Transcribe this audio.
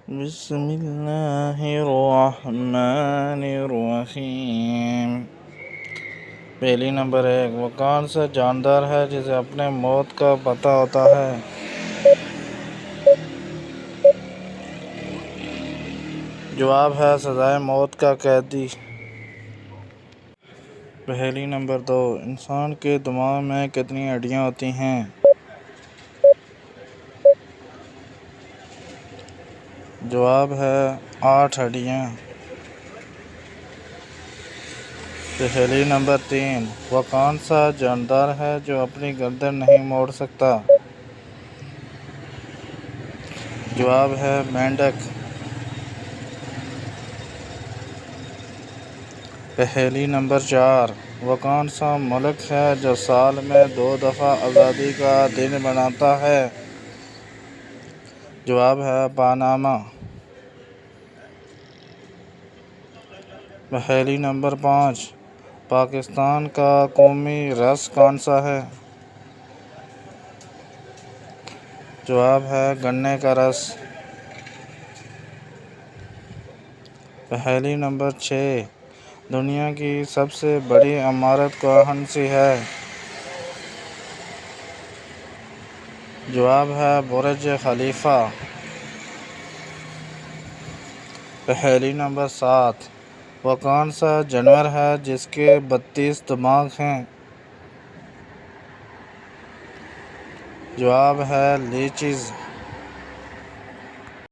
بسم اللہ الرحمن الرحیم۔ پہلی نمبر 1، وہ کون سا جاندار ہے جسے اپنے موت کا پتہ ہوتا ہے؟ جواب ہے سزائے موت کا قیدی۔ پہلی نمبر 2، انسان کے دماغ میں کتنی ہڈیاں ہوتی ہیں؟ جواب ہے 8 ہڈیاں۔ پہلی نمبر 3، وہ کون سا جاندار ہے جو اپنی گردن نہیں موڑ سکتا؟ جواب ہے مینڈک۔ پہلی نمبر 4، وہ کون سا ملک ہے جو سال میں 2 دفعہ آزادی کا دن مناتا ہے؟ جواب ہے پاناما۔ پہلی نمبر 5، پاکستان کا قومی رس کون سا ہے؟ جواب ہے گنے کا رس۔ پہلی نمبر 6، دنیا کی سب سے بڑی عمارت کون سی ہے؟ جواب ہے برج خلیفہ۔ پہلی نمبر 7، وہ کون سا جانور ہے جس کے 32 دماغ ہیں؟ جواب ہے لیچز۔